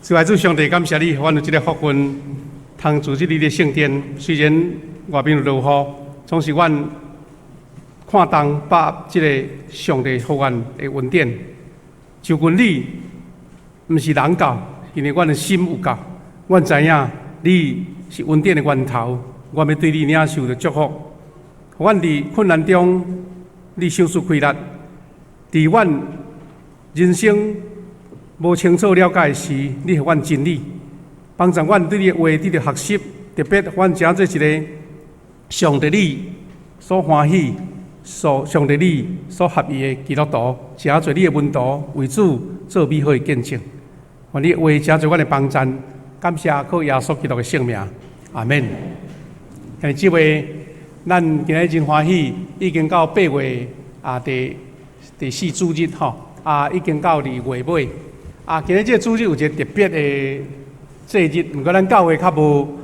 主爱主上帝，感谢你，阮有这个福分，通住这里的圣殿。虽然外面有落雨，总是阮看重把这个上帝福阮的恩典。就阮你，毋是人教，因为阮的心有教。阮知影你是恩典的源头，阮要对你领受着祝福。阮伫困难中，你手术开力，伫阮人生无清楚了解时，你给阮真理，帮助阮对你的话得到学习。特别，阮诚做一个上帝你所欢喜、上帝你所合意的基督徒，诚做你的门徒，为主做美好的见证。愿你的话诚做阮的帮助，感谢靠耶稣基督的圣名，阿门。今日这位，咱今日真欢喜，已经到8月第4主日吼，已经到2月尾。今日这个主日有一个特别的节日，不过咱教会较无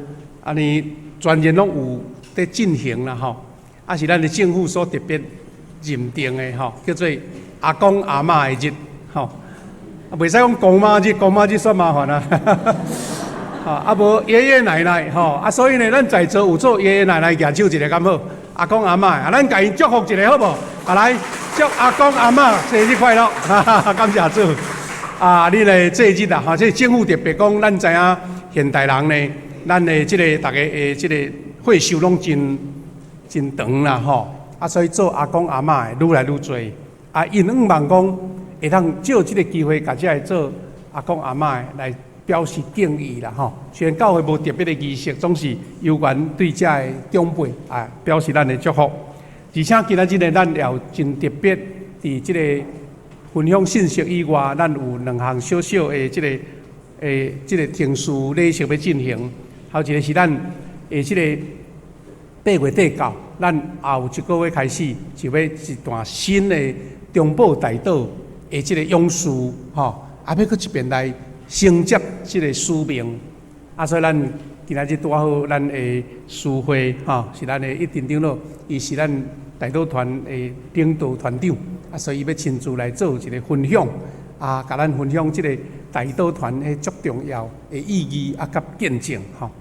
安尼全然拢有在进行啦吼，是咱的政府所特别认定的吼，叫做阿公阿嬷的日吼，袂使讲公妈日，公妈日算麻烦啦，无爷爷奶奶吼，所以呢，咱在座有做爷爷奶奶举手一个敢好，阿公阿嬷，咱甲因祝福一个好无？来，祝阿公阿嬷生日快乐，感谢主。你呢这一日啊，这政府特别讲，咱知影现代人呢，咱的这个大家的这个岁数拢真长啦吼，所以做阿公阿嬷的愈来愈多。因希望讲会通借这个机会，甲这做阿公阿嬷的来表示敬意啦吼。虽然教会无特别的仪式，总是有关对这的长辈表示咱的祝福。而且今仔日呢，咱也有真特别伫这个分享信息以外，咱有2项小小的这个停事礼式要进行。还有一个是咱这个8月底到，咱后1个月开始就要一段新的中保大道的这个勇士吼，要去一边来承接这个使命。所以咱今仔日拄好，咱的师会吼是咱的一定长老，伊是咱大道团的领导团长。所以要亲自来做一个分享，甲咱分享这个大道团的足重要的意义甲见证吼。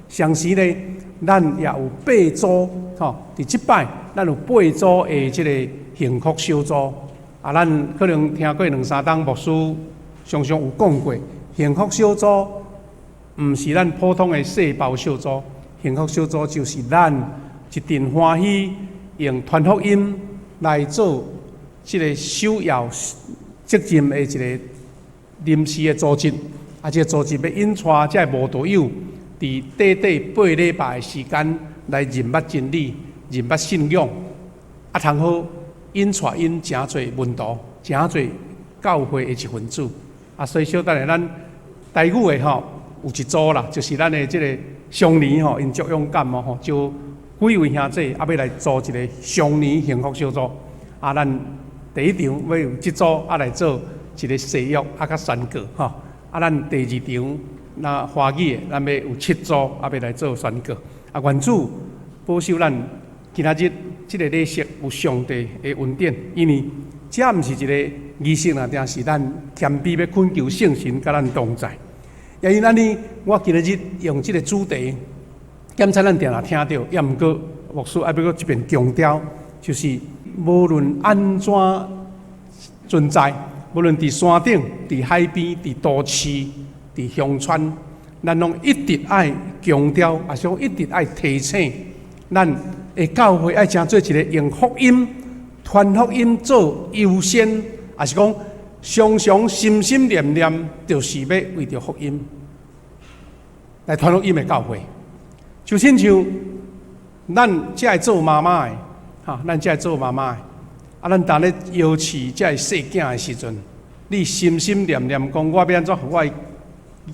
同时呢，咱也有8组吼，伫即摆咱有8组的这个幸福小组。咱可能听过2、3档牧师常常有讲过，幸福小组毋是咱普通的细胞小组，幸福小组就是咱一定欢喜用传福音来做这个首要责任的一个临时的组织，这个组织要引带这无道友，伫短8礼拜的时间来认捌真理、认捌信仰，通好引带因诚侪门徒、诚侪教会的一份子。所以小等下咱台语的吼有一组啦，就是咱的这个上年吼，因足勇敢吼，就几位兄弟要来组一个上年幸福小组。咱第一场要有这组来做一个誓约甲宣告吼，咱第2场那华语的，咱要有7组要来做宣告。愿主保守咱今仔日这个礼式有上帝的恩典，因为这毋是一个仪式啦，但是咱谦卑要恳求圣神甲咱同在。也因安尼，我今仔日用这个主题，检查咱定定听到，也毋过牧师要搁一遍强调，就是无论安怎存在，无论伫山顶、伫海边、伫都市、伫乡村，咱拢一直爱强调，也是一直爱提醒，咱的教会爱诚做一个用福音、传福音做优先，也是讲常常心心念念，就是要为着福音来传福音的教会。就亲像咱这爱做妈妈的，咱这爱做妈妈的。咱当咧摇饲这细囝的时阵，你心心念念讲，我要安怎互我的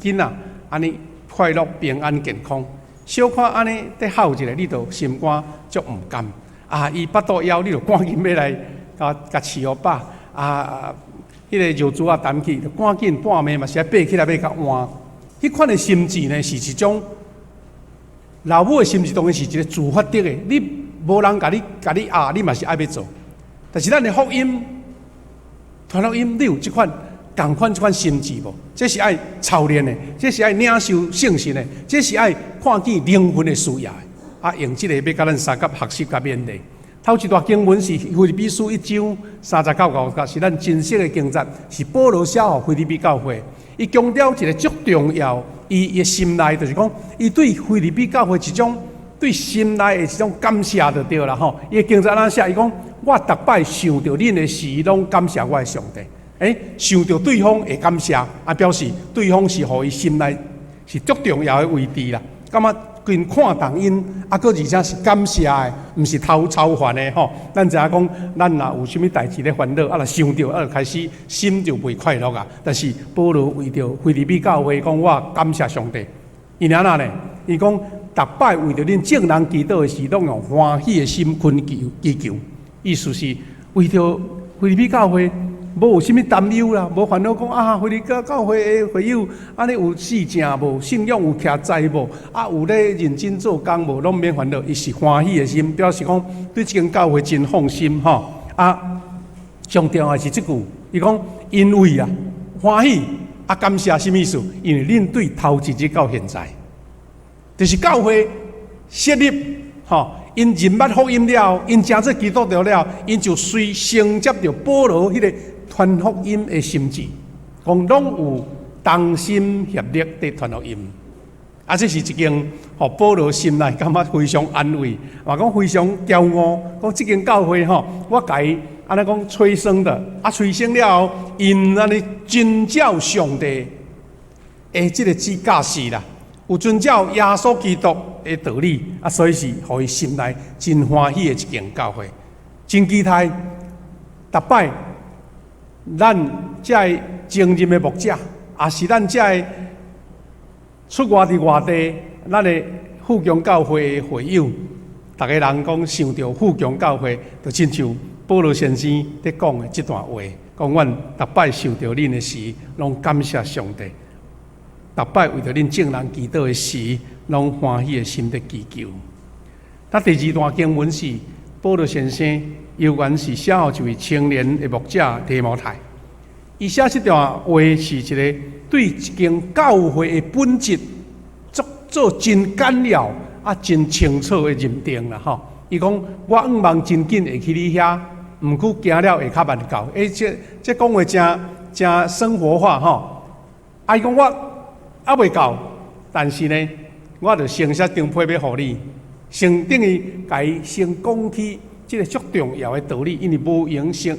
囡仔安尼快乐、平安、健康。小可安尼在哭一下，你就心肝足毋甘。伊腹肚枵，你就赶紧要来甲饲互饱。迄个肉珠淡去，就赶紧半暝嘛是要爬起来要甲换。迄款的心智呢，是一种老母的心智，当然是一个自发的。你无人甲你你嘛是爱要做。但是咱的福音、传福音，你有这款共款这款心智无？这是爱操练的，这是爱领受圣神的，这是爱看见灵魂的需要的。啊，用这个要甲咱三甲学习甲勉励。头一段经文是腓立比书1章39到50节，是咱真实的经节，是保罗写予腓立比教会。伊强调一个足重要，伊的心内就是讲，伊对腓立比教会一种对心内的一种感谢就对啦吼。伊的经节安写，伊讲我逐摆想到恁的事，拢感谢我的上帝。想到对方会感谢，表示对方是互伊心内是足重要的位置啦。感觉跟看重因，搁而且是感谢的，毋是偷操烦的吼。咱知影讲，咱若有啥物代志咧烦恼，若想到，就开始心就袂快乐啊。但是保罗为着腓立比教会讲，我感谢上帝。伊安那呢？伊讲，逐摆为着恁众人祈祷的时，拢用欢喜的心祈求。意思是为着腓立比教会。无有啥物担忧啦，无烦恼讲啊，腓立比教会的会友安尼有事正无，信仰有徛在无，有咧认真做工无，拢免烦恼，伊是欢喜的心，表示讲对这间教会真放心吼。上重要是即句，伊讲因为欢喜感谢什么意思？因为恁对头一日到现在，就是教会设立吼。因认捌福音了，因真做基督徒了，因就随承接着保罗迄个传福音的心志，讲拢有同心协力地传福音。这是一件互保罗心内感觉非常安慰，嘛讲非常骄傲。讲这间教会我家安尼讲催生的，催生了后，因安尼遵照上帝的这个指教示啦。有遵照耶稣基督的道理，所以是互伊心内真欢喜的一间教会，真期待逐摆咱这精任的牧者，也是咱这出外伫外地，咱的富强教会的会友，逐个人讲想到富强教会，就亲像保罗先生伫讲的这段话，讲阮逐摆想到恁的时，拢感谢上帝。逐摆为着恁众人祈祷的时，拢欢喜的心地祈求。第二段经文是保罗先生有原是写予一位青年的牧者提摩太。伊写这段话是一个对一间教会的本质做真简要真清楚的认定啦吼。伊讲我愿望真紧会去你遐，毋过行了会较慢到。这讲话真生活化吼。伊讲我。未到，但是呢，我就先写张批要互你，先等于甲伊先讲起这个足重要的道理，因为无用先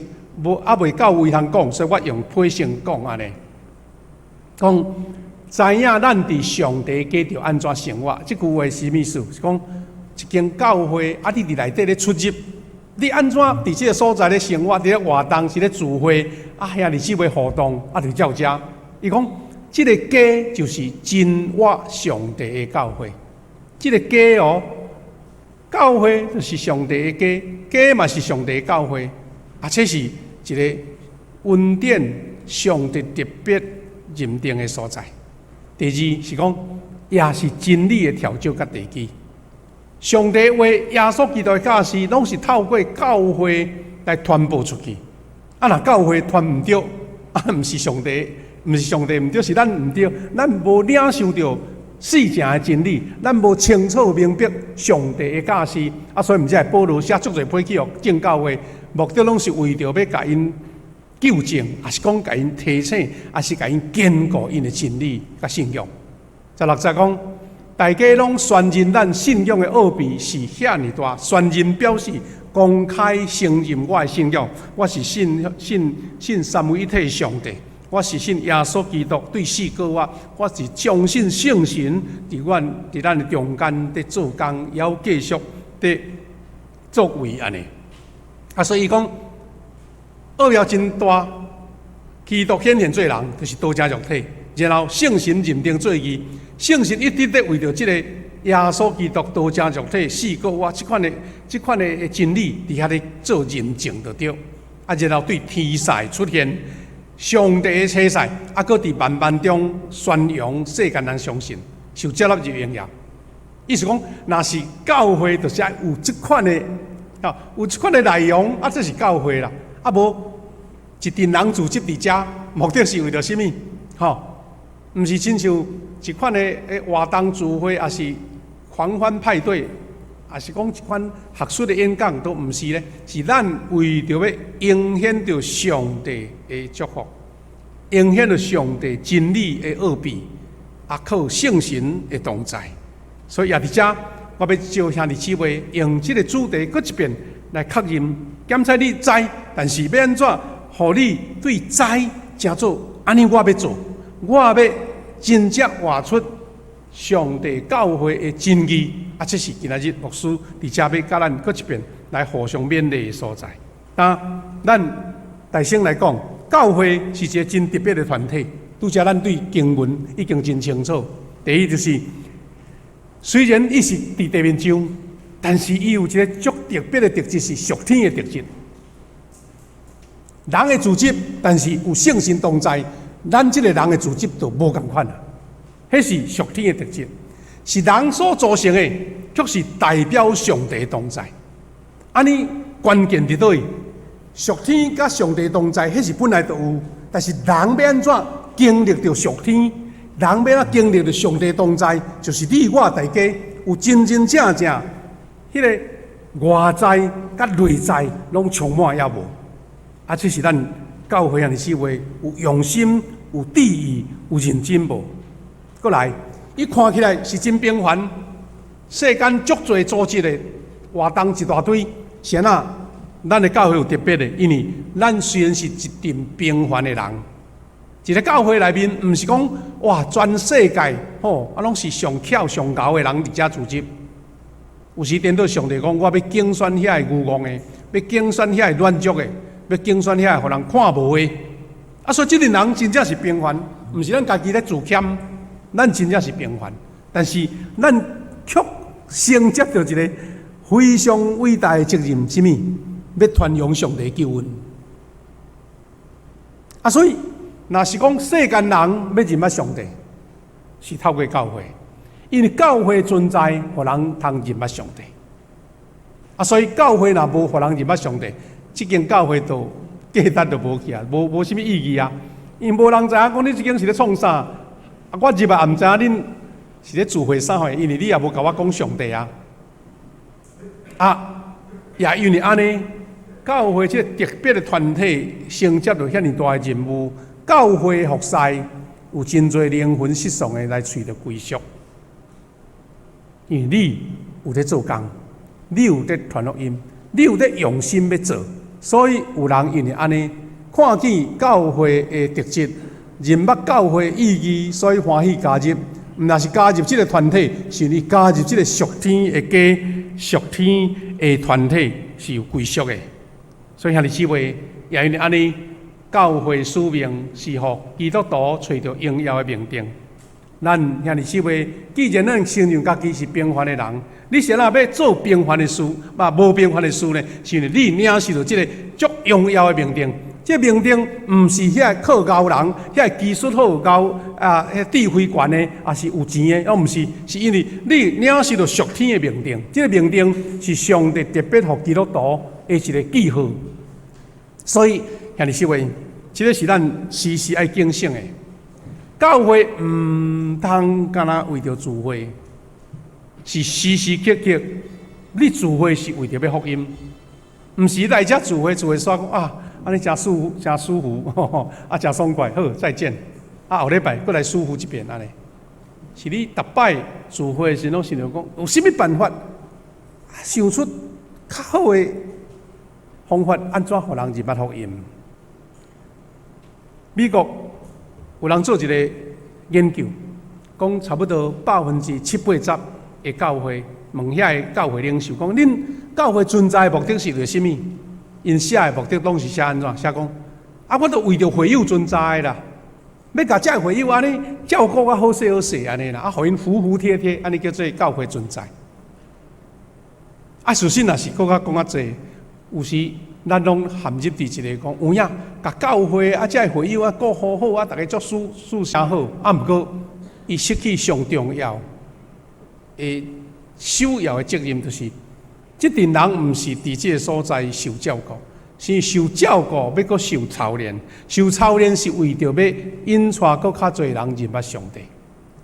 未到位通讲，所以我用批先讲安尼。讲知影咱伫上帝家着安怎生活，这句话是啥意思？是讲一间教会你伫内底咧出入，你安怎伫这个所在咧生活，伫咧活动是咧聚会兄弟姊妹互动就照遮。伊讲。这个家就是真我上帝的教会，这个家教会就是上帝的家，家嘛是上帝的教会，这是一个恩典上帝特别认定的所在。第二是讲，也是真理的调教甲地基。上帝为耶稣基督的教示，拢是透过教会来传播出去。若教会传唔对，毋是上帝。毋是上帝毋对，是咱毋对，咱无领受到事情的真理，咱无清楚明白上帝的教示，所以毋才会保罗写足侪批去予正教会，目的拢是为着要甲因纠正，也是讲甲因提醒，也是甲因坚固因的真理甲信仰。16节讲，大家拢宣认咱信仰的奥秘是遐尼大，宣认表示公开承认我的信仰，我是信三位一体上帝。我是信耶稣基督对死过我是相信圣神伫咱的中间伫做工，也要继续伫作为安尼。所以伊讲恶要真大，基督显现做人，就是道成肉体，然后圣神认定做义，圣神一直伫为着这个耶稣基督道成肉体死过我这款的真理，伫遐咧做认证就对。然后对天使出现。上帝的车赛，搁伫万万中宣扬世间人相信，受接纳就荣耀。意思讲，若是教会，就是有这款的，有这款的内容，这是教会啦。无一群人组织伫遮，目的是为着什么？毋是亲像一款的活动聚会，也是狂欢派对，也是讲一款学术的演讲，都毋是咧，是咱为着要彰显着上帝的祝福，彰显着上帝真理的奥秘，靠圣神的同在。所以也伫遮，我要招兄弟姊妹用这个主题搁一遍来确认，检测你知，但是要安怎，互你对知正做，安尼我要做，我要真正活出上帝教会的真义。这是今仔日牧师伫遮要甲咱搁一遍来互相勉励的所在。咱大声来讲，教会是一个真特别的团体。拄则咱对经文已经真清楚。第一就是，虽然伊是伫地面上，但是伊有一个足特别的特质，是属天的特质。人的组织，但是有圣神同在，咱这个人的组织就无共款啦。迄是属天的特质，是人所组成的，却是代表上帝的同在。安尼关键伫倒位？属天甲上帝同在，迄是本来就有，但是人要安怎经历着属天？人要怎经历着上帝同在？就是你我大家有真真正正迄个外在甲内在拢充满也无。这是咱教会的思维，有用心、有志意、有认真无？过来，伊看起来是真平凡，世间足侪组织的活动一大堆，是安怎？咱的教会有特别的，因为咱虽然是一群平凡的人，一个教会内面，毋是讲哇全世界拢是上巧上高的人伫遮组织。有时颠倒上帝讲，我要竞选遐个愚妄的，要竞选遐个乱俗的，要竞选遐个互人看无的。所以这类人真正是平凡，毋是咱家己咧自谦，咱真正是平凡。但是咱却承接着一个非常伟大的责任，什么？要传扬上帝救恩。所以若是讲世间人要认捌上帝，是透过教会，因为教会存在，互人通认捌上帝。所以教会若无互人认捌上帝，这间教会就价值就无去啊，无什么意义啊。因为无人知影讲你这间是咧创啥，我入来也毋知影恁是咧聚会啥货，因为你也无甲我讲上帝啊。也因为安尼，教会这个特别的团体承接着遐尼大的任务，教会服侍有真侪灵魂失丧的来找着归宿。因为你有在做工，你有在传福音，你有在用心要做，所以有人因为安尼看见教会的特质，认捌教会意义，所以欢喜加入。若是加入这个团体，是你加入这个属天的家、属天的团体是有归属的。所以兄弟姊妹，也因为安尼，教会使命是互基督徒找到荣耀的命定。咱兄弟姊妹，既然咱承认家己是平凡的人，你先要做平凡的事，无平凡的事呢？是因为你领受到这个足荣耀的命定。这命定毋是遐靠高人，遐技术好高遐智慧悬的，也是有钱的，毋是，是因为你领受到属天的命定。这个命定是上帝特别予基督徒的一个记号。所以兄弟姊妹，这个是咱时时爱警醒的。教会毋通干那为着聚会，是时时刻刻你聚会是为着要福音，毋是来遮聚会煞讲安尼真舒服，真舒服，真爽快。好，再见。后礼拜过来舒服一遍安尼。是你逐摆聚会时拢想着讲，有啥物办法想出较好的方法，安怎互人认捌福音？美国有人做一个研究，讲差不多70%-80%的教会问遐个教会领袖讲，恁教会存在的目的是为什么？因写的目的拢是写安怎？写讲我都为着会友存在啦，要甲这会友安尼照顾好势好势安尼啦，互因服服帖帖，安尼叫做教会存在。事实若是讲较济，有时咱拢陷入伫一个讲有影，甲教会这会友顾好好大家做事诚好，毋过伊失去上重要的首要的责任，就是这群人毋是伫这个所在受照顾，是受照顾，要搁受操练。受操练是为着要引带搁较侪人认捌上帝。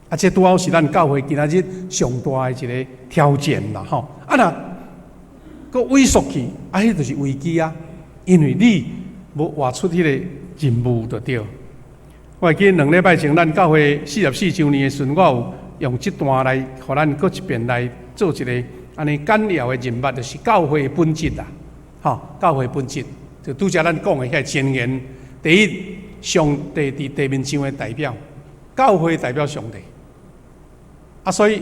啊，这拄好是咱教会今仔日上大的一个挑战啦，吼！啊，若搁萎缩去，啊，迄就是危机啊，因为你无活出迄个任务就对。我会记2礼拜前，咱教会44周年的时阵，我有用这段来，互咱搁一遍来做一个安尼简要的任务，就是教会的本质啦，吼！教会本质就拄则咱讲的遐前言，第一，上帝伫地面上的代表，教会代表上帝。啊，所以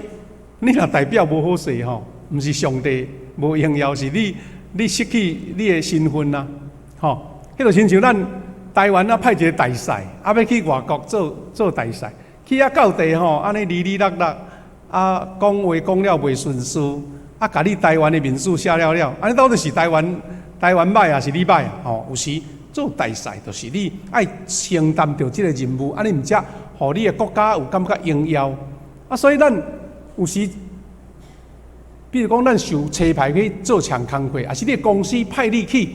你若代表无好势吼，毋是上帝无荣耀，是你失去你的身份啦，吼。迄就亲像咱台湾派一个大使，要去外国做大使，去到地吼，安尼哩哩落落，讲话讲了袂顺遂，甲你台湾的民主写了，安尼到底是台湾歹啊，是你歹啊？吼，有时做大使就是你爱承担着即个任务，安尼毋则互你的国家有感觉荣耀。啊，所以咱有时，比如讲，咱受车牌去做长工课，也是你的公司派你去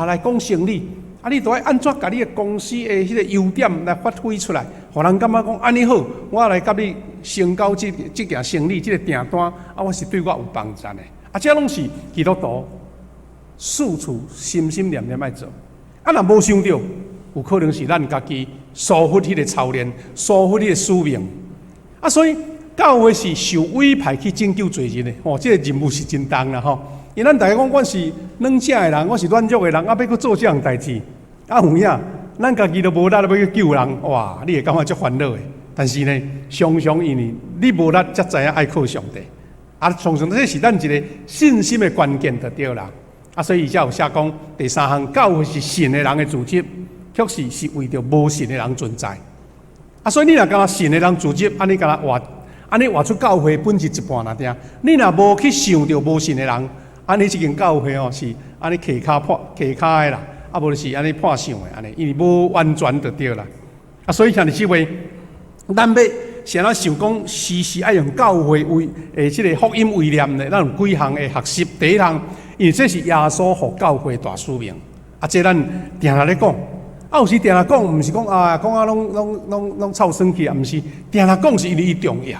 来讲生意，你都要安怎把你的公司的迄个优点来发挥出来，互人感觉讲安尼好，我来甲你成交这件生意，这个订单我是对我有帮助的。这拢是基督徒四处心心念念爱做。若无想到，有可能是咱家己疏忽迄个操练，疏忽迄个使命。所以教会是受委派去拯救罪人的，这个任务是真重啦，吼。因为咱大家讲，我是软正的人，我是软弱的人，要去做这样代志，有影，咱家己都无力要去救人，哇，你会感觉足烦恼的。但是呢，常常因为你无力，才知影爱靠上帝。常常这是咱一个信心的关键就对啦。所以伊才有写讲，第3项，教会是信的人的组织，确实是为着无信的人存在。所以你若敢信的人组织，安尼敢活出教会本质一半啦，听。你若无去想着无信的人，安尼这间教会是安尼卡的啦，无就是安尼破相的安尼，因为无完全就对啦。所以像你这位，咱要先想讲，时时爱用教会为这个福音为念的，咱有几项的学习。第一项，因为这是耶稣互教会大使命，这咱定下咧讲。有时定下讲，毋是讲讲拢臭酸去，毋是定下讲是因为伊重要，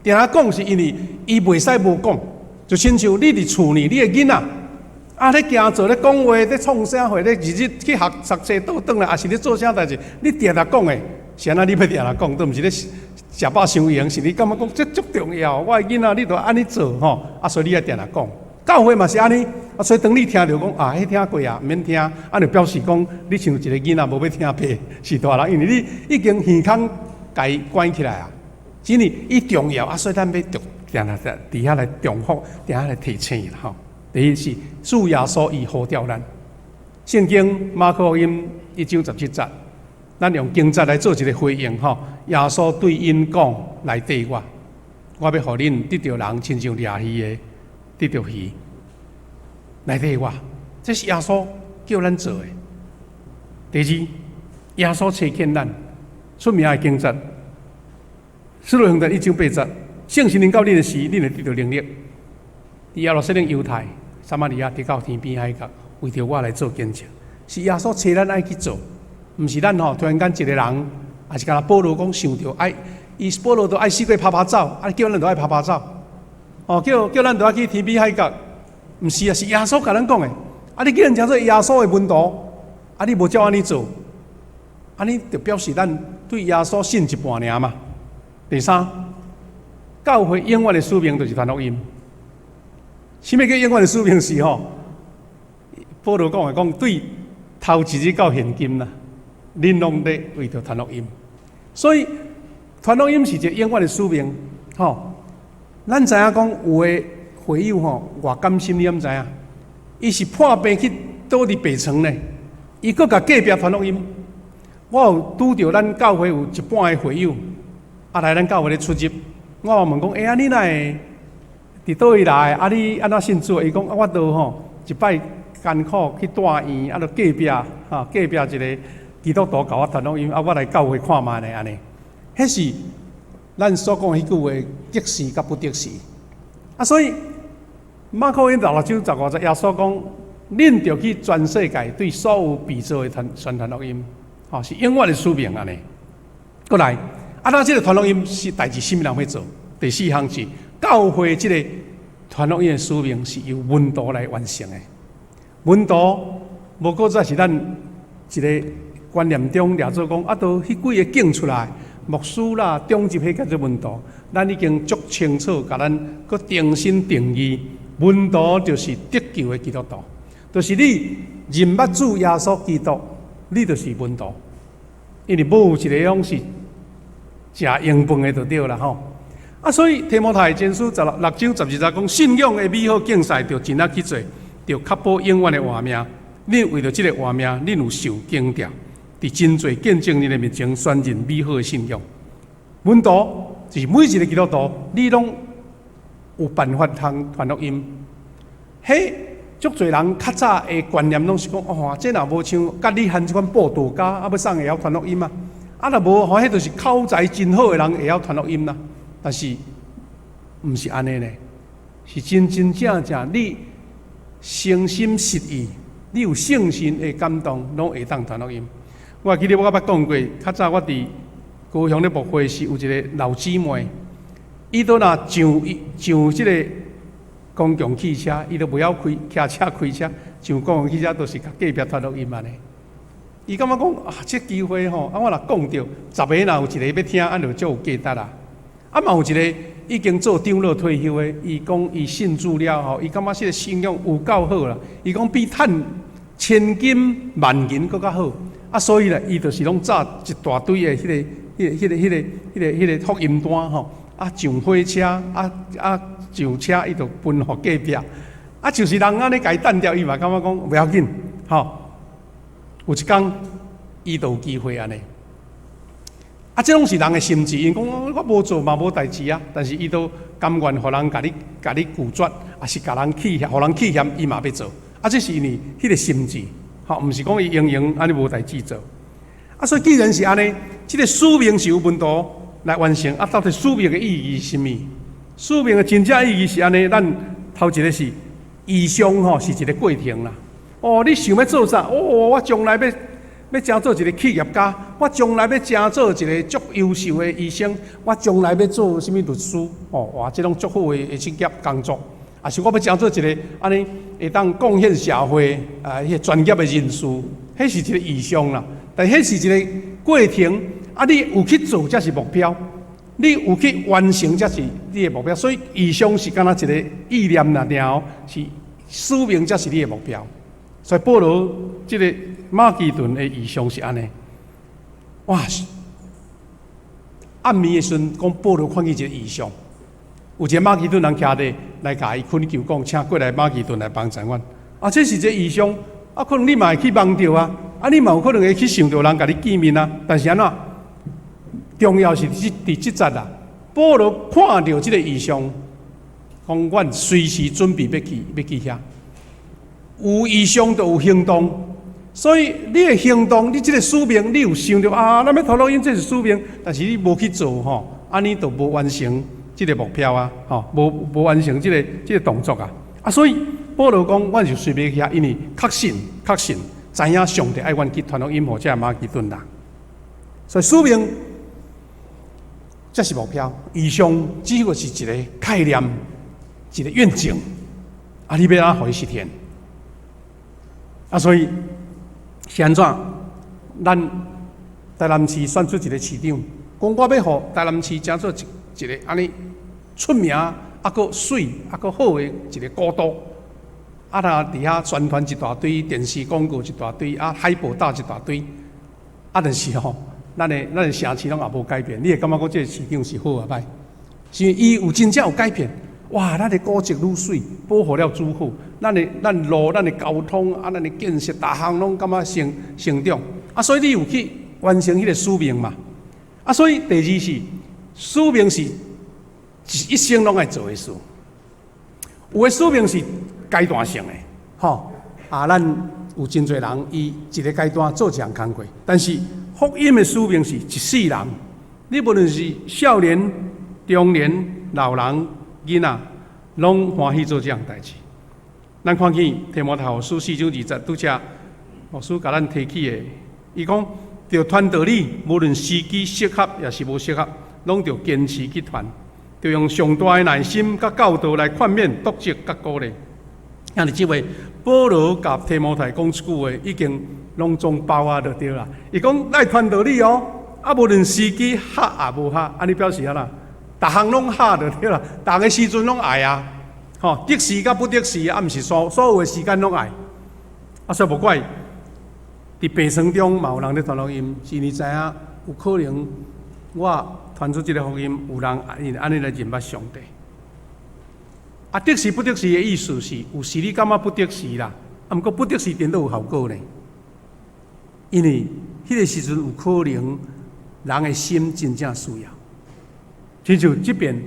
定下讲是因为伊袂使无讲，就亲像你伫厝呢，你的囡仔咧行做咧讲话，咧创啥货，咧日日去读册倒转来，也是咧做啥代志，你定下讲诶，是安那你要定下讲，都毋是咧食饱伤营，是你感觉讲这足重要，我的囡仔你都安尼做吼，所以你要定下讲。教会嘛是安尼，所以当你听到讲迄听过啊，免听，就表示讲你像一个囡仔无要听白，是大人，因为你已经耳孔甲伊关起来啊。只是伊重要所以咱要定下伫遐来重复，定下来提醒伊啦吼。第一是主耶稣伊呼召咱，圣经马可福音1章17节，咱用经节来做一个回应吼。耶稣对因讲：来对我要互恁得着人，亲像掠鱼的。得着鱼来对我，这是耶稣叫咱做的。第二，耶稣差遣咱出名的经节，使徒行传1章8节，圣神临到恁的时，恁会得到能力。伫耶路撒冷、犹太、撒玛利亚，直到天边海角，为着我来做见证。是耶稣找咱爱去做，毋是咱突然间一个人，也是敢保罗讲想着爱，保罗都爱四界拍走，叫咱都爱拍走。叫咱都要去天边海角，毋是是耶稣甲咱讲的。你既然叫做耶稣的门徒，你无照安尼做，安尼就表示咱对耶稣信一半尔嘛。第三，教会永远的使命就是传福音。什么叫永远的使命是保罗讲对头一日到现今啦，恁拢在为着传福音，所以传福音是一个永远的使命，咱知影讲有的会友偌甘心，你敢知影？伊是破病去倒伫病床呢，伊搁甲隔壁传福音。我有拄着咱教会有一半的会友，来咱教会咧出入。我问讲，你哪会伫倒位来？你安怎信主？伊讲我都一摆艰苦去住院，就隔壁一个基督徒甲我传福音，我来教会看卖咧安尼。迄是咱所讲迄句话，得时甲不得时。所以马可福音16章15节，耶稣讲：恁着去全世界对所有被造的宣传福音，是永远的使命安尼。过来，咱这个传福音是代志，什么人会做？第四项是教会这个传福音的使命是由门徒来完成的。门徒无过再是咱一个观念中掠做讲，都迄几个景出来，牧师啦、中级迄个做门徒，咱已经足清楚，甲咱搁重新定义，门徒就是得救的基督徒。就是你认捌主耶稣基督，你就是门徒。因为无一个样是食用饭的就对啦吼。所以提摩太前书16章12节讲，信仰的美好竞赛，着真啊去做，着确保永远的活命。恁为着这个活命，恁有受惊调，伫真侪见证人的面前宣认美好的信仰。门徒是每一个基督徒，你拢有办法通传福音。嘿。足侪人较早的观念拢是讲，这若无像甲你汉这款报道家，要送会晓传福音啊？若无，迄就是口才真好的人会晓传福音啦。但是，毋是安尼呢？是真真正正你诚心实意，你有信心的感动，拢会当传福音。我记得我捌讲过，较早我伫高雄咧牧会是有一个老姊妹，伊都若上即个。公共汽车，伊都不晓骑车，上公共汽车都是甲隔壁传福音安尼。伊感觉讲这机会吼，我若讲着，10个若有一个要听，就足有价值啦。嘛有一个已经做长老退休的，伊讲伊信主了吼，伊感觉这个信仰有够好啦。伊讲比趁千金万银搁较好。所以咧，伊就是拢炸一大堆的迄个福音单吼，上火车上车，伊就分互隔壁。就是人安尼甲伊单调，伊嘛感觉讲不要紧，有一天，伊就有机会安尼。这拢是人的心志。因讲我无做嘛无代志啊，但是伊都甘愿互人甲你拒绝，也是甲人气，互人气嫌，伊嘛要做。这是因为迄个心志，毋是讲伊用安尼无代志做。所以既然是安尼，这个使命是由门徒来完成。到底使命的意义是甚物？使命的真正意义是安尼，咱头一个是异象是一个过程啦。你想要做啥？我将来要真做一个企业家，我将来要真做一个足优秀的医生，我将来要做什么律师？哇，这种足好的职业工作，是我要真做一个安尼会当贡献社会迄个专业的人士，迄是一个异象啦。但迄是一个过程，你有去做才是目标。你有去完成，才是你的目标。所以异象是敢若一个意念啦，然后是使命，才是你的目标。所以保罗这个马其顿的异象是安尼，哇！暗暝的时阵，讲保罗看见一个异象，有一个马其顿人徛伫来甲伊恳求讲，请过来马其顿来帮助阮。这是一个异象，可能你嘛会去帮着啊，你嘛有可能会去想着人甲你见面啊，但是安怎？重要是伫即节啦，保罗看到这个异象，讲阮随时准备要去遐。有异象就有行动，所以你的行动，你这个使命，你有想着咱要传福音，这是使命，但是你无去做你就无完成这个目标啊，无完成这个动作啊。所以保罗讲，阮就随便去遐，因为确信，知影上帝爱阮去传福音，或者马其顿人，所以使命。这是目标，异象只不过是一个概念，一个愿景。你要怎互伊实现？所以是安怎？咱台南市选出一个市长，讲我要互台南市成做一个安尼出名，搁水，搁好的一个古都。若伫遐宣传一大堆电视广告一大堆，海报搭一大堆，但是咱的城市拢也无改变，你会感觉讲这个市长是好啊歹？是因为伊有真正有改变。哇，咱的古迹愈水，保护了主妇，咱路、咱的交通咱的建设，逐项拢感觉成长。所以你有去完成迄个使命嘛？所以第二是使命是一生拢爱做的事。有的使命是阶段性的，咱有真侪人伊一个阶段做一项工作，但是福音的使命是一世人，你无论是少年、中年、老人、囡仔，拢欢喜做这样代志。咱看见提摩太后书4章20拄则牧师甲咱提起的，伊讲着传道理，无论时机适合也是无适合，拢着坚持去传，着用上大的耐心甲教导来劝勉、督责甲鼓励。像你即位保罗甲提摩太讲一句话，已经拢总包啊就对啦。伊讲爱传道理哦，啊无论时机合也无合，安尼表示啊啦，逐项拢合就对啦，逐个时阵拢爱啊，吼得时甲不得时啊，毋是所有的时间拢爱。啊，所以无怪。伫病床中嘛有人咧传福音，是你知影有可能我传出即个福音，有人安尼来认捌上帝。啊，得时不得时的意思是，有时你感觉不得时啦，啊，毋过不得时点都有效果呢。因为迄个时阵有可能人的心真正需要。亲像即边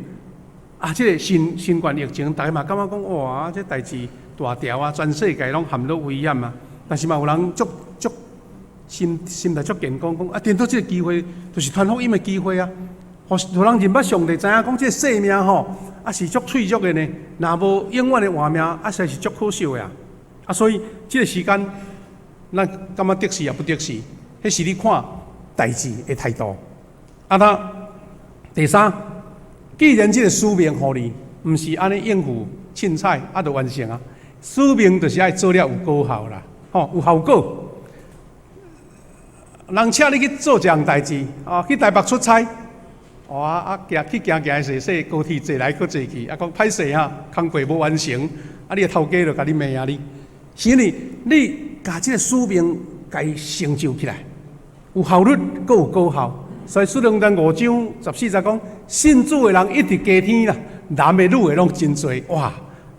啊，即个新冠疫情，大家嘛感觉讲哇，这代志大条啊，全世界拢陷入危险啊。但是嘛，有人足心态足健康，讲啊，颠倒即个机会，就是传福音的机会啊！互人认捌上帝，知影讲即个生命吼，啊是足脆弱的呢。若无永远的活命，啊实在是足可惜的啊！啊，所以即个时间，咱感觉得时也不得时，迄是你看代志的态度。啊，第三，既然即个使命互你，毋是安尼应付凊彩啊就完成啊，使命就是爱做了有果效啦。吼，有效果。人请你去做一项代志，啊，去台北出差，哇，啊，行踅，高铁坐来搁坐去，啊，讲歹势哈，工课无完成，啊，你个头家就甲你骂啊你。是呢，你甲即个使命该成就起来，有效率，搁有果效。所以《使徒行传》5章14节讲，信主的人一直加添啦，男的女的拢真多，哇，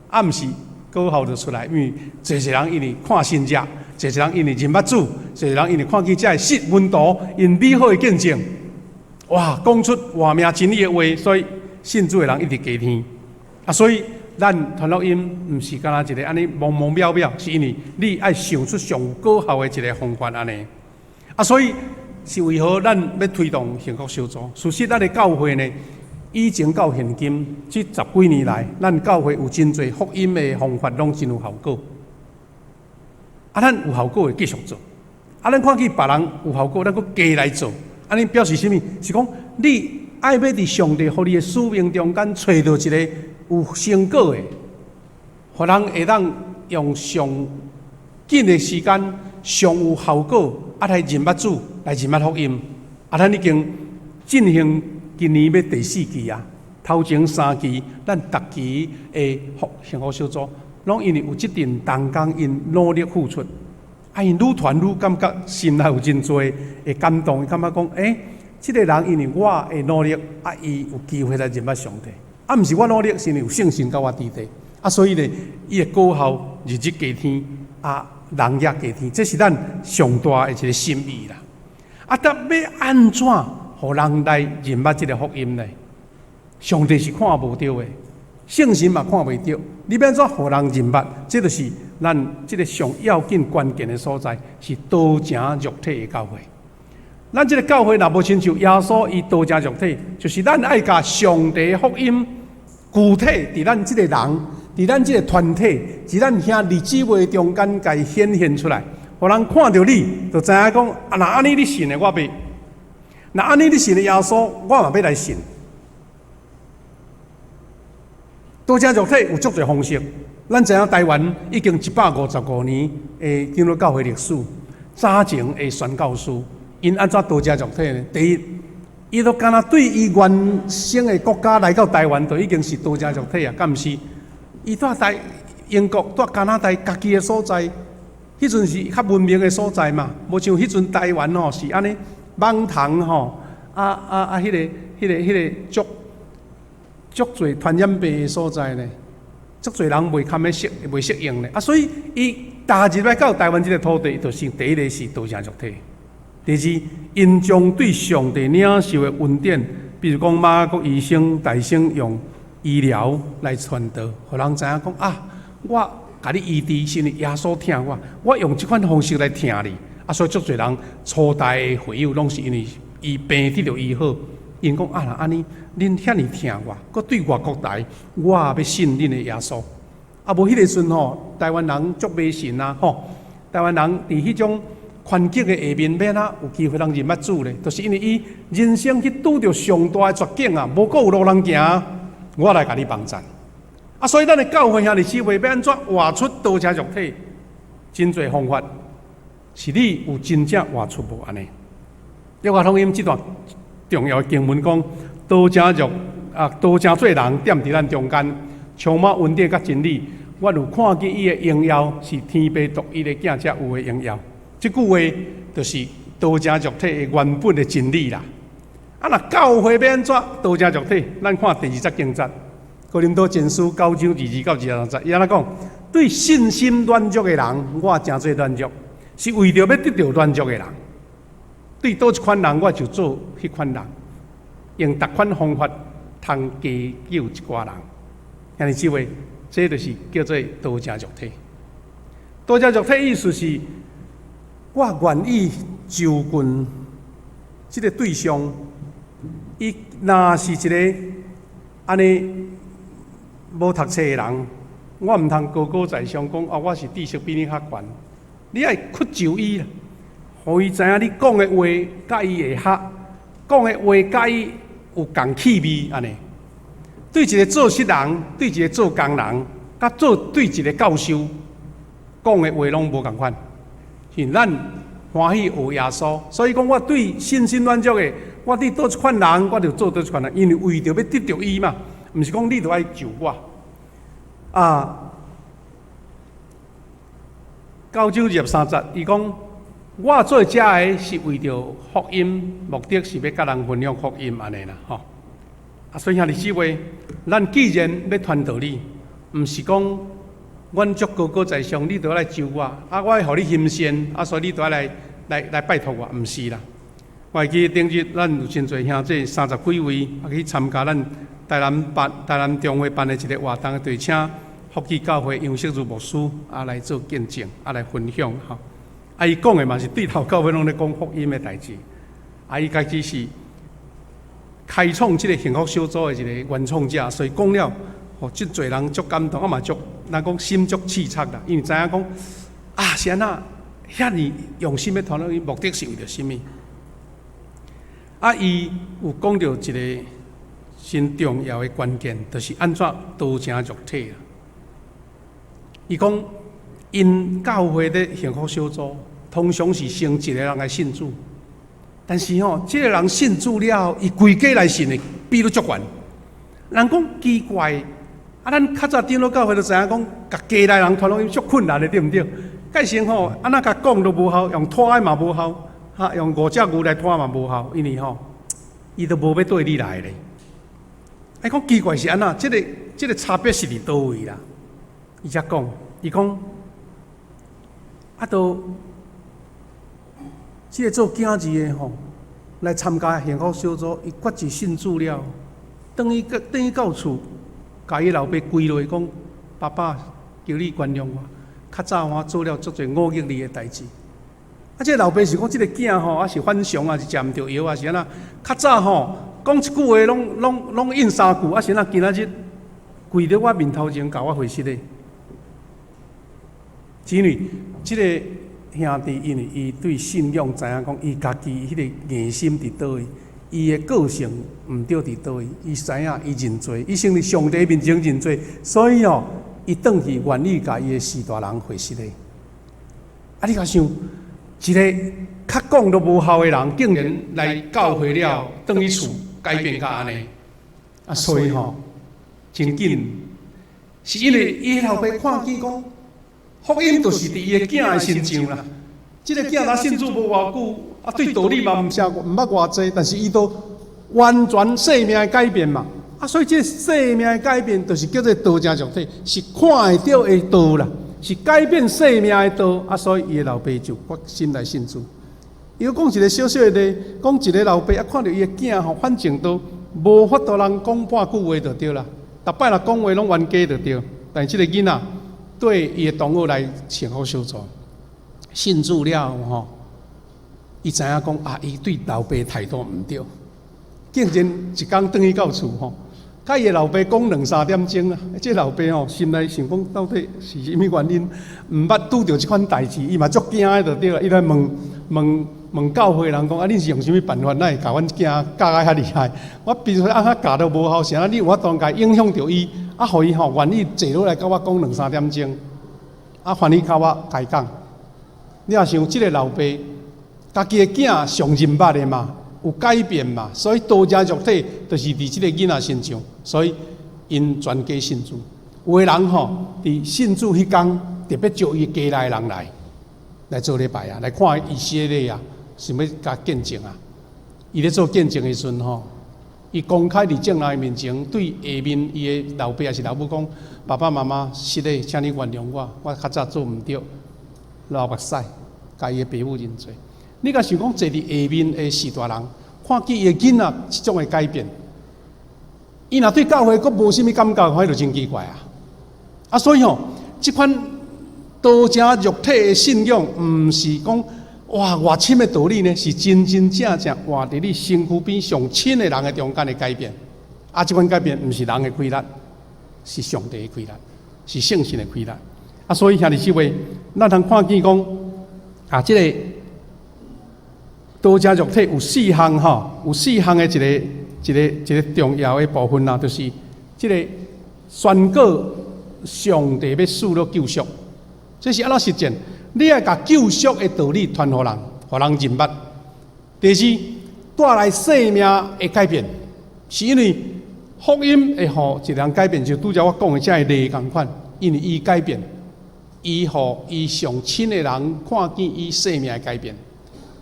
啊，毋是。果效就出来，因为侪侪人因为看新约，侪侪人因为认捌主，侪侪人因为看见这个实温度，因美好的见证，哇，讲出活命真理的话，所以信主的人一直加添。啊，所以咱传福音毋是干那一个安尼茫茫渺渺，是因为你爱想出上有果效的一个方法安尼。啊，所以是为何咱要推动幸福小组？事实咱的教会呢？以前到现今这10几年来，咱教会有真侪福音的方法，拢真有效果。啊，咱有效果会继续做。啊，咱看见别人有效果，咱搁加来做。安尼表示什么？是讲你爱要伫上帝互你的使命中间找到一个有成果的，互人会当用上紧的时间、上有效果啊来认捌主，来认捌福音。啊，咱已经进行。今年要第4期啊，头前3期，咱逐期的幸福小组，拢因为有即阵同工因努力付出，啊，因愈传愈感觉心内有真多的感动，感觉讲，即个人因为我的努力，啊，伊有机会来认捌上帝，啊，毋是我努力，是因为有信心甲我伫地，啊，所以呢，伊的果效日日加添，啊，人也加添，这是咱上大的一个心意啦。啊，但要安怎？互人来认捌即个福音呢？上帝是看无到的，圣神嘛看袂到。你要怎互人认捌？这就是咱即个上要紧关键的所在，是道成肉体的教会。咱即个教会若无亲像耶稣伊道成肉体，就是咱爱甲上帝的福音具体伫咱即个人，伫咱即个团体，伫咱兄弟姊妹中间，甲伊显现出来，互人看到你，就知影讲啊，若安尼你信的，我袂。那安尼你信的耶稣，我嘛要来信。道成肉体有足侪方式，咱知影台湾已经155年的进入教会历史，早前的宣教师，因安怎道成肉体呢？第一，伊都敢若对伊原生的国家来到台湾，就已经是道成肉体啊，敢毋是？伊在英国、在加拿大家己的所在，迄阵是较文明的所在嘛，无像迄阵台湾吼是安尼。网虫吼，迄个足侪传染病的所在呢，足侪人袂适应呢。啊，所以伊踏入来到台湾这个土地，就是第一个是道成肉体。第二，因将对上帝领受的恩典，比如讲马国医生、大生用医疗来传导，互人知影讲啊，我甲你医治，是耶稣疼我用这款方式来疼你。啊，所以足侪人初代的会友拢是因为伊病得着医好，因讲啊，安尼恁遐尼疼我，搁对外国来，我也要信恁的耶稣。啊，无迄个时阵吼，台湾人足迷信啊吼。台湾人伫迄种环境的下面，要哪有机会通认捌主咧？就是因为伊人生去拄着上大的绝境啊，无够有路通行，我来甲你帮衬。啊，所以咱的教会兄弟姊妹要安怎活出道家肉体？真侪方法，是你有真正活出无安尼？约翰福音这段重要的经文讲，道家做人踮伫咱中间，充满恩典甲真理。我有看见伊的荣耀，是天父独一的囝才有的荣耀。这句话就是道家肉体的原本的真理啦。啊，若教会要安怎道家肉体？咱看第20经节。哥林多前书9章22到23节，伊安怎讲？对信心软弱的人，我真做软弱，是为着要得到软弱的人。对倒一款人，我就做迄款人，用逐款方法通加救一寡人。兄弟姊妹，这就是叫做道家肉体。道家肉体意思是，我愿意就近这个对象，伊若是一个安尼。无读册的人，我毋通高高在上讲啊，我是知识比你较悬。你爱屈就伊啦，互伊知影你讲的话甲伊会合，讲的话甲伊有共气味安尼。对一个做事人，对一个做工人，甲对一个教授讲的话拢无共款。是咱欢喜学耶稣，所以讲我对信心软弱的，我对倒一款人，我就做倒一款人，因为为着要得到伊嘛。毋是讲你著爱就我啊，9章23节，伊讲我做遮个是为着福音，目的是要甲人分享福音安尼啦，吼。啊，所以兄弟姊妹，咱既然要传道理，毋是讲阮足高高在上，你著来就我，啊，我会互你欣赏，啊，所以你著来拜托我，毋是啦。我会记顶日咱有真侪兄弟30几位啊去参加咱。台南中会办的一个活动，就请福基教会杨锡如牧师啊来做见证，啊来分享哈。啊，伊讲的嘛是对头教会拢咧讲福音的代志。啊，伊家己是开创这个幸福小组的一个原创者，所以讲了，哦，真侪人足感动，啊嘛足，咱讲心足刺激啦。因为知影讲啊，是安那遐尼用心的传福音，目的是为着甚物？啊，伊有讲到一个。真重要的关键，就是安怎道成肉体啦。伊讲，因教会的幸福小组，通常是先一个人来信主，但是吼，这个人信主了，伊规家来信的比率足悬。人讲奇怪，啊，咱较早顶落教会就知影讲，甲家内人传福音足困难的，对毋对？介先吼，安那甲讲都无效，用拖的嘛无效，哈，用5只牛来拖嘛无效，因为吼，伊都无要对你来咧。伊讲奇怪是安那？这个差别是伫倒位啦？伊才讲，伊讲，啊，都这个做囝儿的吼，来参加幸福小组，伊决志信主了，等伊到厝，甲伊老爸跪落讲，爸爸求你原谅我，较早我做了足侪忤逆你的代志。啊，这个老爸是讲，这个囝吼，啊是反常啊，是食毋着药啊，是安那？较早吼。讲一句话，拢应3句，啊！是那今仔日跪伫我面头前，甲我回失咧。因为即个兄弟，因为伊对信仰知影讲，伊家己迄个硬心伫倒位，伊的个性毋对伫倒位，伊知影伊认罪，伊先伫上帝面前认罪，所以哦，伊转去愿意甲伊的四大人回失咧。啊！你甲想，一个较讲都无效的人，竟然来教会了，转去厝。改变甲安尼，啊，所以吼，真紧，是因为伊老爸看见讲，福音就是伫伊个囝的身上啦。即个囝若信主无偌久，啊，对道理嘛毋捌偌济，但是伊都完全生命的改变嘛。啊，所以这生命的改变，就是叫做道成肉体，是看会到的道啦，是改变生命的道。啊，所以伊的老爸就决心来信主。伊讲一个小小的，讲一个老爸啊，看到伊的囝吼，反正都无法度人讲半句话就对啦。逐摆若讲话拢冤家就对，但即个囡仔对伊的同学来幸福小组，信主了吼，伊知影讲啊，伊对老爸态度毋对，竟然一工转去到厝吼，甲伊的老爸讲2、3点钟啊，这老爸吼心内想讲，到底是啥物原因，毋捌拄着即款代志，伊嘛足惊的就对了。伊来问教会人讲，啊，恁是用啥物办法，哪会甲阮囝教啊遐厉害？我比如说啊，教都无效，啥你有法当甲影响着伊，啊，互伊吼愿意坐落来甲我讲2、3点钟，啊，愿意甲我开讲。你也想，即个老爸家己的囝上认捌的嘛？有改变嘛，所以多家肉体就是伫即个囡仔身上，所以因全家信主。有的人吼，伫信主迄天特别招伊家内人来做礼拜啊，来看以色列啊，想要甲见证啊。伊咧做见证的时阵吼，伊公开伫众人面前对下面伊的老爸也是老母讲：爸爸妈妈，失礼，请你原谅我较早做毋对，流目屎，甲伊的爸母认罪。你甲想讲坐伫下面的士大人，看见伊的囡仔即种的改变，伊若对教会阁无啥物感觉，迄就真奇怪啊！啊，所以吼，即款道家肉体的信仰，毋是讲哇外深的道理呢，是真真正正活伫你身躯边上亲的人的中间的改变。啊，即款改变毋是人的亏力，是上帝的亏力，是圣神的亏力。啊，所以兄弟姊妹，咱通看见讲啊，即个。道家肉体有4项吼，有4项的一个重要的部分啦，就是即个宣告上帝要赐了救赎，这是安怎实践？你要甲救赎的道理传互人，互人认捌。第二，带来生命的改变，是因为福音会互一个人改变，就拄则我讲的这个例共款，因为伊改变，伊互伊上亲的人看见伊生命的改变。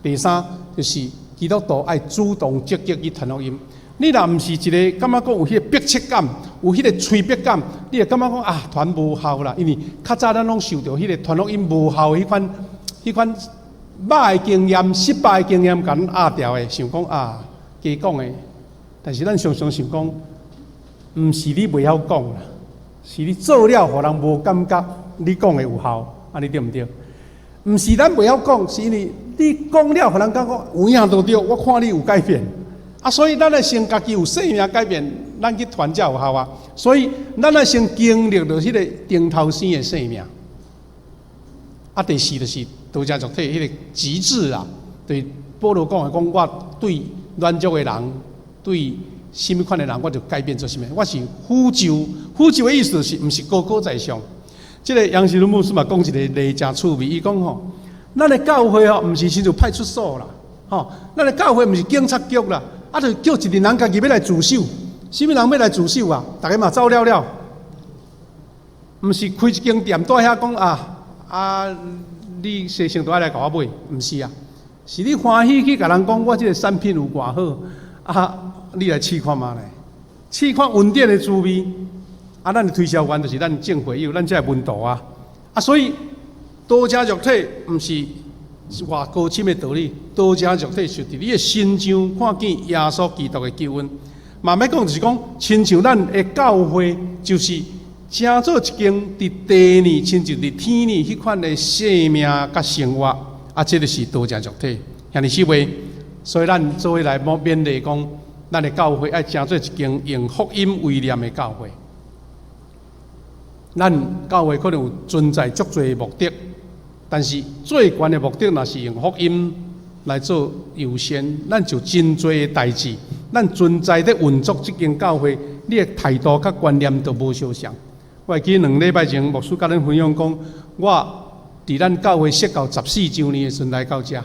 第三，就是基督徒爱主动积极去传福音。你若毋是一个感觉讲有迄个迫切感，有迄个催迫感，你会感觉讲啊，传无效啦。因为较早咱拢受到迄个传福音无效的迄款歹的经验、失败的经验，甲咱压掉的，想讲啊，加讲的。但是咱常常想讲，毋是你袂晓讲啦，是你做了，互人无感觉，你讲的有效，安尼对毋对？毋是咱袂晓讲，是因为你讲了，互人感觉有影都对，我看你有改变啊，所以咱要先家己有生命改变，咱去传才有效啊。所以咱要先经历到迄个顶头生的生命。啊，第四就是道家肉体迄个极致啊，对保罗讲的，讲我对软弱的人，对什么款的人，我就改变做什么？我是呼救，呼救的意思是毋是高高在上？这个杨世伦牧师嘛讲一个例真趣味，伊讲吼，咱的教会吼，毋是亲像派出所啦，吼，咱的教会毋是警察局啦，啊，就叫一个人家己要来自首，什么人要来自首啊？大家嘛走了了，毋是开一间店在遐讲啊，你生生都爱来甲我买，毋是啊，是你欢喜去甲人讲，我这个产品有偌好啊，你来试看嘛咧，试看稳定的滋味。啊，咱的推销员就是咱正会友，咱才会温度啊！啊，所以道家肉体毋是偌高深的道理，道家肉体是伫你的心上看见耶稣基督的救恩。慢慢讲就是讲，亲像咱的教会，就是成做一间伫地呢，亲像伫天呢迄款的生命甲生活，啊，这就是道家肉体。兄弟姊妹，所以咱做伙来勉励讲，咱的教会爱成做一间用福音为念的教会。咱教会可能有存在足多目的，但是最悬的目的，若是用福音来做优先，咱就真多的代志，咱存在咧运作这间教会，你的态度甲观念都无相像。我会记2礼拜前牧师甲咱分享讲，我伫咱教会设教14周年的时阵来到遮，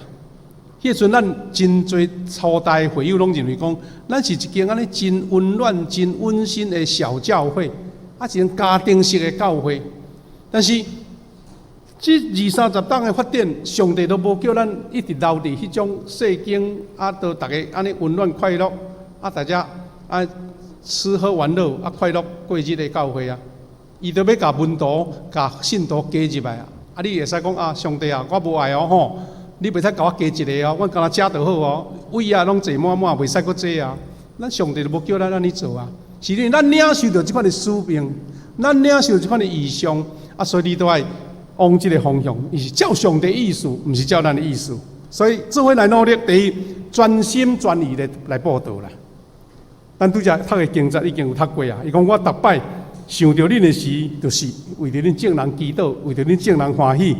迄阵咱真多初代会友拢认为讲，咱是一间安尼真温暖、真温馨的小教会。啊，一间家庭式的教会，但是这20-30档的发展，上帝都无叫咱一直留伫迄种世间，啊，都大家安尼温暖快乐，啊，大家啊吃喝玩乐，啊快乐过日的教会啊，伊都要甲门徒、甲信徒加入来啊，啊，你会使讲啊，上帝啊，我无爱哦吼，你袂使甲我加一个哦，我敢若食就好哦，位啊拢坐满满，袂使搁坐啊，咱上帝都无叫咱安尼做啊。是因为咱领受到这款的使命，咱领受到这款的意向，啊，所以你都爱往这个方向，伊是照上帝的意思，毋是照咱的意思。所以做伙来努力，第一专心专意的来报道啦。咱拄则读的经节已经有读过啊。伊讲我逐摆想到恁的时，就是为着恁众人祈祷，为着恁众人欢喜。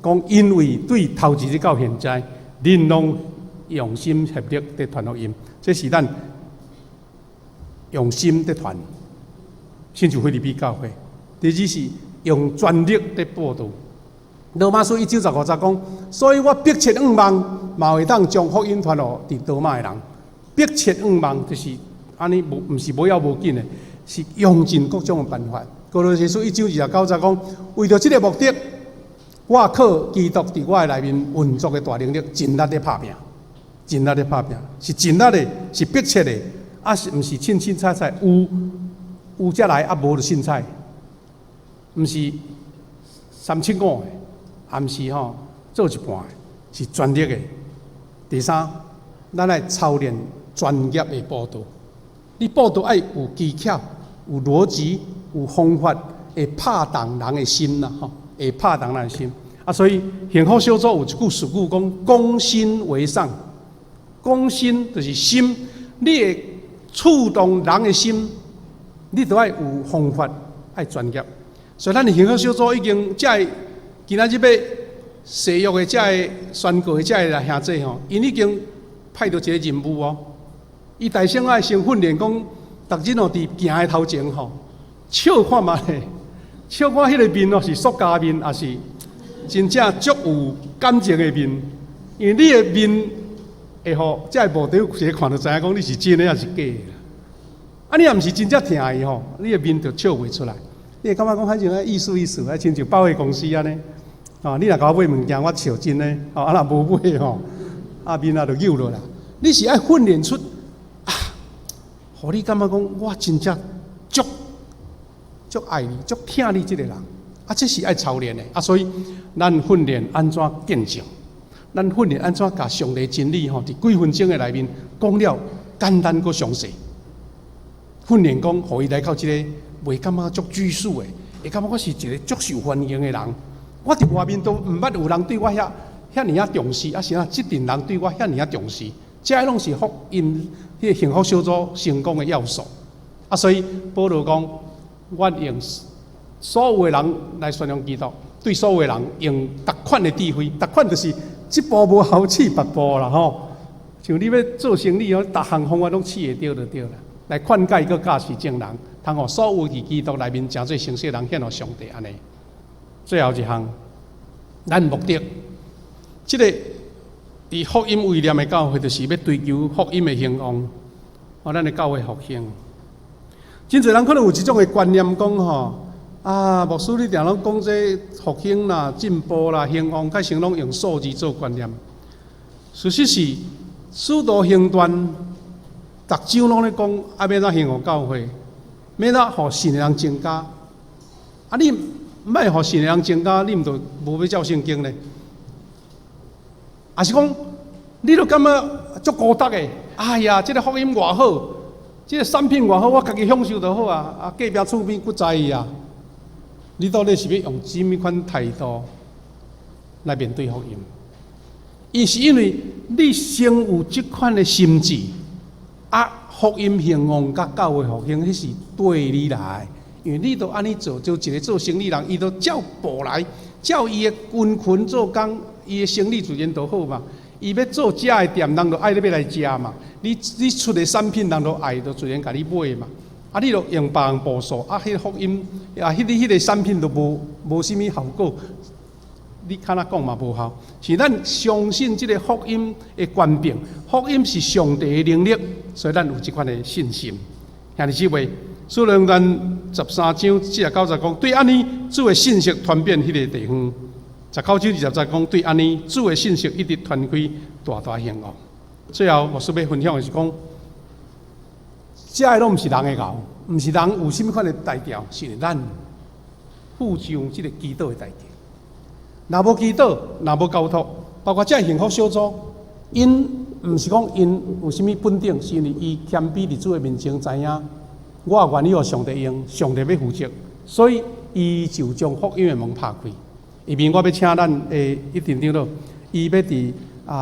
讲因为对头一日到现在，恁拢用心合力伫传福音，这是咱用心伫传。亲像菲律宾教会，第二是用全力伫报道。罗马书1:15讲，所以我迫切仰望，嘛会当将福音传互伫罗马的人。迫切仰望就是安尼，毋是无要无紧的，是用尽各种的办法。哥罗西书1:29讲，为着这个目的，我靠基督伫我的内面运作的大能力，尽力的拍拼，尽力的拍拼，是尽力的，是迫切的，是毋是凊凊彩彩有才来，无就凊彩，毋是375的。也毋是做一半的，是专业的。第三，咱来操练专业的报道。你报道爱有技巧、有逻辑、有方法，会拍动人的心啦，会拍动人的心。所以幸福小组有一句俗语讲：攻心为上。攻心就是心，你会触动人的心，你都爱有方法，爱专业。所以咱的幸福小组已经今仔日要誓约的这个宣告的这个兄弟吼，因已经派到一个任务哦。伊大声爱先训练讲，逐日伫行的头前吼，笑看嘛咧，笑看迄个面哦是塑胶面，也是真正足有感情的面。因为你的面会互这个部队直接看就知影讲你是真的还是假的啦。你若毋是真正疼伊吼，你的面就笑袂出来。你会感觉讲反正意思，亲像百货公司安尼。你若甲我买物件，我笑真诶，若无买吼，面就扭落啦。你是爱训练出互你感觉讲，我真正足爱你，足疼你这个人，这是爱操练的。所以咱训练安怎见证，咱训练安怎甲上帝真理伫几分钟的内面讲了简单搁详细。训练讲，互伊来到这个袂感觉足拘束的，会感觉我是一个足受欢迎的人。我伫外面都毋捌有人对我遐尔啊重视，是啊，即阵人对我遐尔啊重视，这拢是福音迄个幸福小组成功的要素。所以保罗讲，我用所有的人来宣扬基督，对所有的人用逐款的智慧，逐款就是一步无好试别步啦吼。像你要做生意逐项方法拢试会着就对啦，来劝诫佮教示众人，通互所有伫基督内面诚做成熟人献互上帝安尼。最后一项，咱目的，这个以福音为念的教会，就是要追求福音的兴旺，咱的教会复兴。真侪人可能有一种的观念，讲牧师你定拢讲这复兴啦、进步啦、兴旺，改成拢用数字做观念。事实是，许多行传，逐章拢咧讲要怎兴旺教会，要怎互信的人增加。你毋爱互信的人增加，你毋就无要照圣经咧？也是讲，你都感觉足孤单的。哎呀，这个福音偌好，这个产品偌好，我家己享受就好啊！隔壁厝边不在意啊。你到底是要用什么款态度来面对福音？伊是因为你先有这款的心智，福音兴旺甲教会复兴，迄是对你来。因为你都安尼做，就一个做生意人，伊都照步来，照伊的群做工，伊的生意自然就好嘛。伊要做食的店，人就爱你要来食嘛。你出的产品，人就爱，就自然甲你买嘛。你就用别人步数，迄个福音，迄个产品都无什么效果。你看讲嘛无效，是咱相信这个福音的权柄，福音是上帝的能力，所以咱有这款的信心。兄弟姊妹。使徒行传13章40-90讲，对安尼主的信息传遍迄个地方。19章20讲，对安尼主的信息一直传开，大大兴旺。最后，牧师要分享的是讲，这个拢毋是人的熬，毋是人有甚物款的代调，是咱负上这个基督的代价。若无基督，若无交托，包括这幸福小组，因毋是讲因有甚物本定，是因为伊谦卑伫主的面前知影。我愿意互上帝用，上帝要负责，所以伊就将福音的门拍开。下面我要请咱的一定长老，伊要伫